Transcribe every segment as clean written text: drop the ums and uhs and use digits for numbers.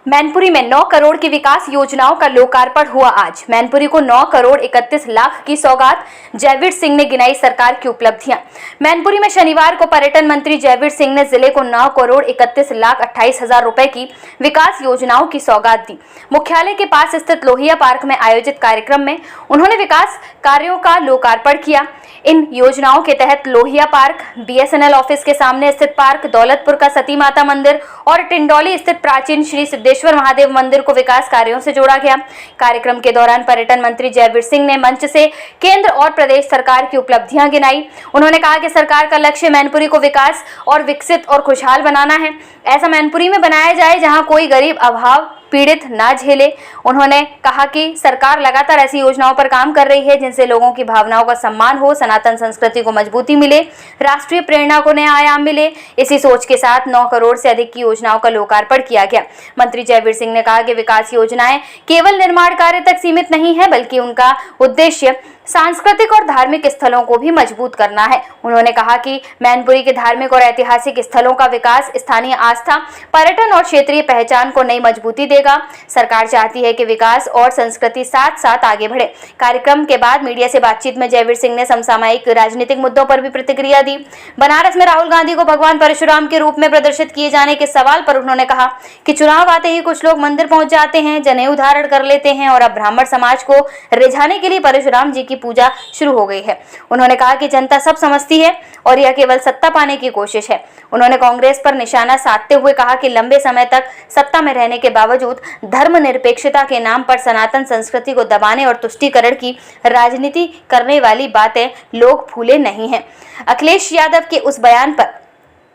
मैनपुरी में 9 करोड़ की विकास योजनाओं का लोकार्पण हुआ। आज मैनपुरी को 9 करोड़ 31 लाख की सौगात। जयवीर सिंह ने गिनाई सरकार की उपलब्धियां। मैनपुरी में शनिवार को पर्यटन मंत्री जयवीर सिंह ने जिले को 9 करोड़ 31 लाख 28 हजार रुपए की विकास योजनाओं की सौगात दी। मुख्यालय के पास स्थित लोहिया पार्क में आयोजित कार्यक्रम में उन्होंने विकास कार्यों का लोकार्पण किया। इन योजनाओं के तहत लोहिया पार्क, BSNL ऑफिस के सामने स्थित पार्क, दौलतपुर का सती माता मंदिर और टिंडौली स्थित प्राचीन श्री सिद्धेश्वर महादेव मंदिर को विकास कार्यों से जोड़ा गया। कार्यक्रम के दौरान पर्यटन मंत्री जयवीर सिंह ने मंच से केंद्र और प्रदेश सरकार की उपलब्धियां गिनाई। उन्होंने कहा कि सरकार का लक्ष्य मैनपुरी को विकास और विकसित और खुशहाल बनाना है। ऐसा मैनपुरी में बनाया जाए जहां कोई गरीब अभाव पीड़ित ना झेले। उन्होंने कहा कि सरकार लगातार ऐसी योजनाओं पर काम कर रही है जिनसे लोगों की भावनाओं का सम्मान हो, सनातन संस्कृति को मजबूती मिले, राष्ट्रीय प्रेरणा को नया आयाम मिले। इसी सोच के साथ 9 करोड़ से अधिक की योजनाओं का लोकार्पण किया गया। मंत्री जयवीर सिंह ने कहा कि विकास योजनाएं केवल निर्माण कार्य तक सीमित नहीं है, बल्कि उनका उद्देश्य सांस्कृतिक और धार्मिक स्थलों को भी मजबूत करना है। उन्होंने कहा कि मैनपुरी के धार्मिक और ऐतिहासिक स्थलों का विकास स्थानीय आस्था, पर्यटन और क्षेत्रीय पहचान को नई मजबूती देगा। सरकार चाहती है कि विकास और संस्कृति साथ साथ आगे बढ़े। कार्यक्रम के बाद मीडिया से बातचीत में जयवीर सिंह ने समसामयिक राजनीतिक मुद्दों पर भी प्रतिक्रिया दी। बनारस में राहुल गांधी को भगवान परशुराम के रूप में प्रदर्शित किए जाने के सवाल पर उन्होंने कहा कि चुनाव आते ही कुछ लोग मंदिर पहुंच जाते हैं, जनेऊ धारण कर लेते हैं और अब ब्राह्मण समाज को रिझाने के लिए परशुराम जी की पूजा शुरू हो गई है। उन्होंने कहा कि जनता सब समझती है और यह केवल सत्ता पाने की कोशिश है। उन्होंने कांग्रेस पर निशाना साधते हुए कहा कि लंबे समय तक सत्ता में रहने के बावजूद धर्मनिरपेक्षता के नाम पर सनातन संस्कृति को दबाने और तुष्टीकरण की राजनीति करने वाली बातें लोग भूले नहीं हैं। अखिलेश यादव के उस बयान पर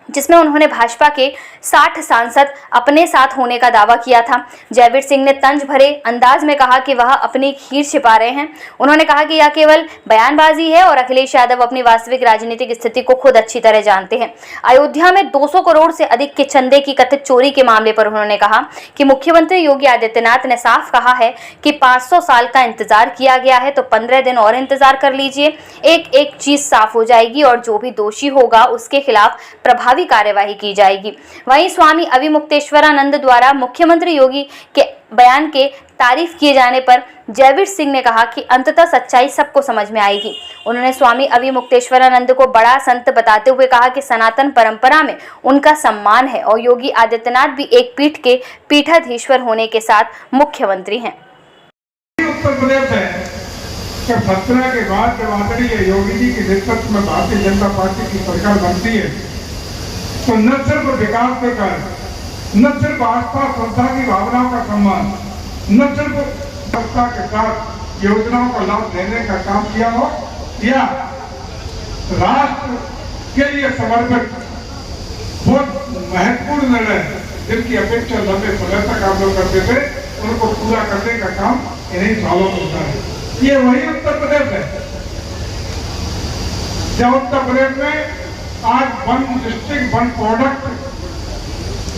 जिसमें उन्होंने भाजपा के 60 सांसद अपने साथ होने का दावा किया था, जयवीर सिंह ने तंज भरे अंदाज में कहा कि वह अपनी खीर छिपा रहे हैं। उन्होंने कहा कि यह केवल बयानबाजी है और अखिलेश यादव अपनी वास्तविक राजनीतिक स्थिति को खुद अच्छी तरह जानते हैं। अयोध्या में 200 करोड़ से अधिक के चंदे की कथित चोरी के मामले पर उन्होंने कहा कि मुख्यमंत्री योगी आदित्यनाथ ने साफ कहा है कि 500 साल का इंतजार किया गया है तो 15 दिन और इंतजार कर लीजिए। एक एक चीज साफ हो जाएगी और जो भी दोषी होगा उसके खिलाफ प्रभावी कार्यवाही की जाएगी। वहीं स्वामी अविमुक्तेश्वरानंद द्वारा मुख्यमंत्री योगी के बयान के तारीफ किए जाने पर जयवीर सिंह ने कहा कि अंततः सच्चाई सबको समझ में आएगी। उन्होंने स्वामी अविमुक्तेश्वरानंद को बड़ा संत बताते हुए कहा कि सनातन परंपरा में उनका सम्मान है और योगी आदित्यनाथ भी एक पीठ के पीठाधीश्वर होने के साथ मुख्यमंत्री हैं। उत्तर प्रदेश है कि 17 के बाद जब आदरणीय योगी जी के नेतृत्व में भारतीय जनता पार्टी की सरकार बनती है तो न सिर्फ विकास के कार्य, न सिर्फ आस्था श्रद्धा की भावनाओं का सम्मान, न सिर्फ सत्ता के साथ योजनाओं का लाभ देने का काम किया हो या राष्ट्र के लिए समर्पित बहुत महत्वपूर्ण निर्णय जिनकी अपेक्षा लंबे समय तक आप लोग करते थे उनको पूरा करने का काम इन्हीं सालों में होता है। ये वही उत्तर प्रदेश है जब उत्तर प्रदेश में आज 1 डिस्ट्रिक्ट 1 प्रोडक्ट,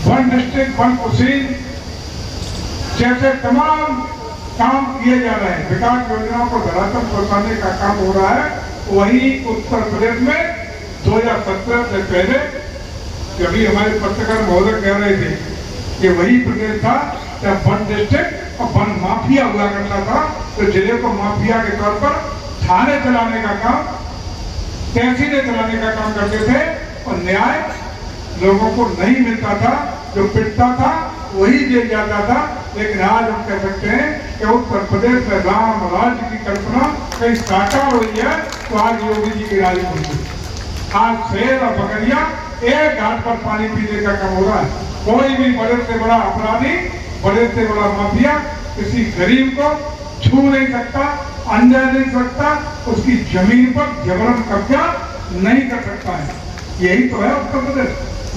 1 डिस्ट्रिक्ट 1 कुशीन जैसे तमाम काम किए जा रहे हैं, विकास योजनाओं को धरातल पहुंचाने का काम हो रहा है। वही उत्तर प्रदेश में 2017 से पहले जब हमारे पत्रकार महोदय कह रहे थे कि वही प्रदेश था जब 1 डिस्ट्रिक्ट और 1 माफिया हुआ करता था, तो जिले को माफिया के तौर पर थाने चलाने का काम, तहसीलें चलाने का काम करते थे और न्याय लोगों को नहीं मिलता था। जो पिटता था वही जेल जाता था। लेकिन आज हम कह सकते हैं कि उत्तर प्रदेश में राम राज्य की कल्पना कहीं साकार हुई है तो आज योगी जी की राज हुई है। आज शेर और बकरिया एक घाट पर पानी पीने का काम हो रहा है। कोई भी बड़े से बड़ा अपराधी, बड़े से बड़ा माफिया किसी गरीब को छू नहीं सकता, अन्याय नहीं सकता, उसकी जमीन पर जबरन कब्जा नहीं कर सकता है। यही तो है उत्तर प्रदेश,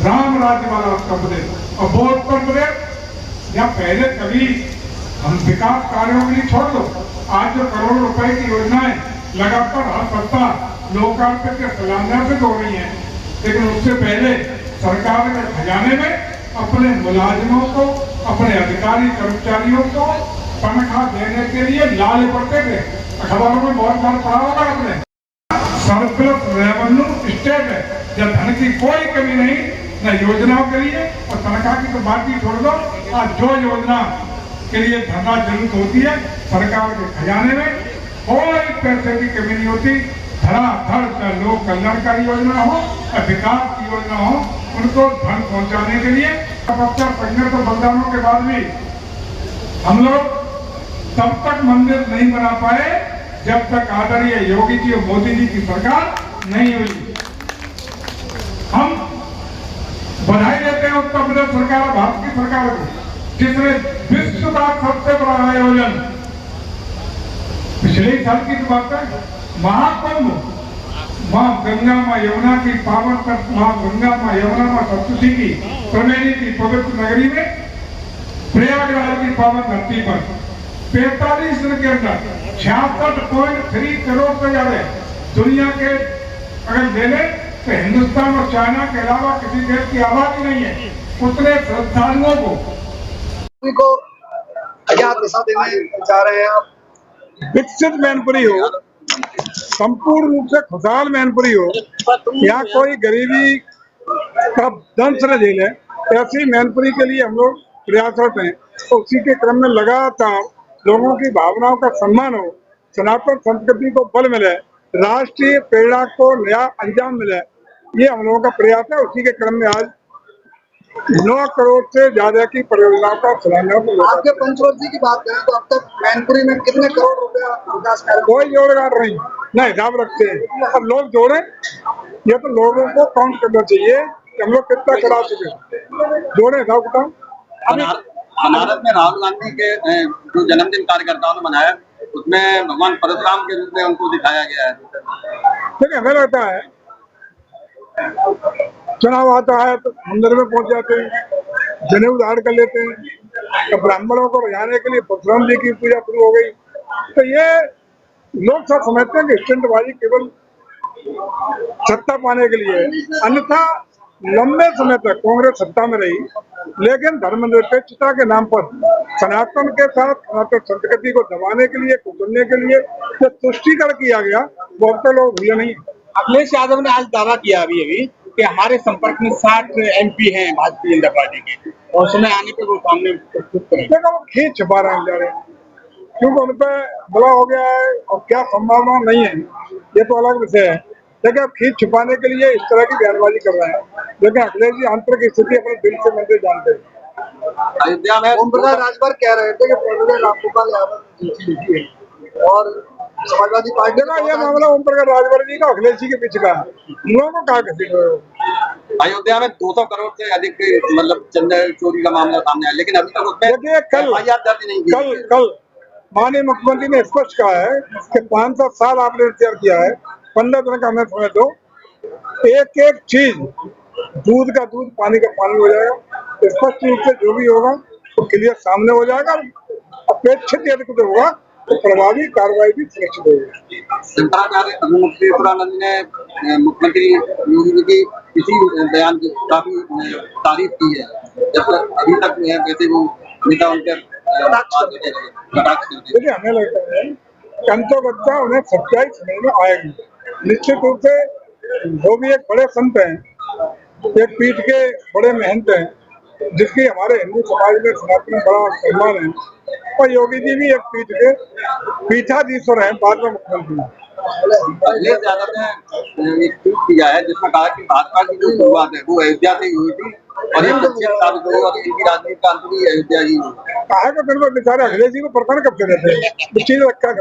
राम राज्य वाला उत्तर प्रदेश। और वो उत्तर प्रदेश जब पहले कभी हम विकास कार्यों के लिए छोड़ दो, आज जो करोड़ों रुपए की योजनाएं लगातार हर सप्ताह लोकार्पण के शिलान्यास हो रही है, लेकिन उससे पहले सरकार के खजाने में अपने मुलाजिमों को, अपने अधिकारी कर्मचारियों को तनख्वाह देने के लिए लाल पड़ते थे। अखबारों में बहुत बार पढ़ा होगा आपने, सरप्लस रेवेन्यू स्टेट है, जब धन की कोई कमी नहीं, न योजनाओं के लिए और तनख्वाह की तो बात ही छोड़ दो, आज जो योजना के लिए धरना जरूरत होती है सरकार के खजाने में कोई पैसे की कमी नहीं होती। धड़ाधड़ लोक कल्याणकारी योजना हो या विकास की योजना हो, उनको धन पहुंचाने के लिए 75 बलिदानों के बाद भी हम लोग तब तक मंदिर नहीं बना पाए जब तक आदरणीय योगी जी और मोदी जी की सरकार नहीं हुई। हम बधाई देते हैं उत्तर प्रदेश सरकार, भारत की सरकार को, जिसने विश्व का सबसे बड़ा आयोजन, पिछले साल की बात है, महाकुंभ, मां गंगा मां यमुना की पावन तट, मां गंगा मां यमुना मां सरस्वती की त्रिवेणी की पवित्र नगरी में प्रयागराज की पावन धरती पर 45 दिन के अंदर 66.3 करोड़ से ज्यादा दुनिया के अगर ले लें तो हिंदुस्तान और चाइना के अलावा किसी देश की आबादी नहीं है, उतने श्रद्धालुओं को आजाद दिशा देने जा रहे हैं आप। विकसित मैनपुरी हो, संपूर्ण रूप से खुशहाल मैनपुरी हो, यहाँ कोई गरीबी का दंश न झेले, ऐसी मैनपुरी के लिए हम लोग प्रयासरत हैं। तो उसी के क्रम में लगातार लोगों की भावनाओं का सम्मान हो, सनातन संस्कृति को बल मिले, राष्ट्रीय प्रेरणा को नया अंजाम मिले, ये हम लोगों का प्रयास है। उसी के क्रम में आज 9 करोड़ से ज्यादा की परियोजनाओं का शिलान्यास। आपके पंचवर्षीय की बात करें तो अब तक मैनपुरी में कितने करोड़ रुपया विकास कार्य? कोई जोड़गाड़ नहीं, न हिसाब रखते हैं। अब लोग जोड़े, ये तो लोगों को काउंट करना चाहिए कि हम लोग कितना करा चुके, जोड़े हिसाब किताब। बनारस में राहुल गांधी के जो जन्मदिन कार्यकर्ताओं ने मनाया, उसमें भगवान परशुराम के रूप में उनको दिखाया गया है। देखिए, हमें लगता है चुनाव आता है तो मंदिर में पहुंच जाते हैं, जनेऊ धारण कर लेते हैं, तो ब्राह्मणों को रिझाने के लिए परशुराम जी की पूजा शुरू हो गई। तो ये लोग सब समझते हैं कि स्टंटबाजी केवल सत्ता पाने के लिए, अन्यथा लंबे समय तक कांग्रेस सत्ता में रही, लेकिन धर्मनिरपेक्षता के नाम पर सनातन के साथ सनातन संस्कृति को दबाने के लिए, कुचलने के लिए जो तुष्टीकरण किया गया, वो अब तक लोग भूले नहीं। अखिलेश यादव ने आज दावा किया अभी कि हमारे संपर्क में 60 MP हैं भारतीय जनता पार्टी के, और समय आने पे वो सामने प्रस्तुत करेंगे। देखो, वो खींच छुपा रहे हैं बेचारे, क्योंकि उन पर बड़ा हो गया है और क्या संभावना नहीं है, ये तो अलग विषय है। लेकिन अब खींच छुपाने के लिए इस तरह की बयानबाजी कर रहे हैं। लेकिन अखिलेश जी आंतरिक स्थिति अपने दिल से मंदिर जानते हैं। अयोध्या में ओम प्रकाश राजभर कह रहे थे कि प्रेसिडेंट रामगोपाल यादव और समाजवादी पार्टी का ये मामला ओम प्रकाश राजभर जी का अखिलेश जी के पीछे का है, हम लोगों को कहा किसी। अयोध्या में 200 करोड़ से अधिक मतलब चंदा चोरी का मामला सामने आया, लेकिन अभी तक उसमें देखिए, FIR दर्ज नहीं की। कल माननीय मुख्यमंत्री ने स्पष्ट कहा है कि 500 साल आपने इंतजार किया है, 15 दिन का हमें समय दो, एक एक चीज, दूध का दूध, पानी का पानी हो जाएगा। स्पष्ट रूप से जो भी होगा वो क्लियर सामने हो जाएगा। अपेक्षित यदि कुछ होगा तो प्रभावी कार्रवाई भी सुनिश्चित होगी। शंकराचार्य मुक्तेश्वरानंद ने मुख्यमंत्री योगी जी की इसी बयान की काफी तारीफ की है, जब तक अभी तक वैसे वो नेता उनके देखिए, हमें लगता है कंतोगत्ता उन्हें सच्चाई समझ में आएगी। निश्चित रूप से वो भी एक बड़े संत हैं, एक पीठ के बड़े महंत हैं, जिसकी हमारे हिंदू समाज में सनातन में बड़ा सम्मान है, और योगी जी भी एक पीठ के पीठाधीश्वर हैं, बाद में मुख्यमंत्री। अखिलेश यादव ने एक ट्वीट किया है जिसमें कहा कि भाजपा की जो शुरुआत है वो अयोध्या से ही हुई थी और ये सच्चे साबित हुई और इनकी राजनीति का अंत भी अयोध्या ही हुई। कहा कि फिर बेचारे अखिलेश जी को प्रधान कब से रहते हैं, चीज रखा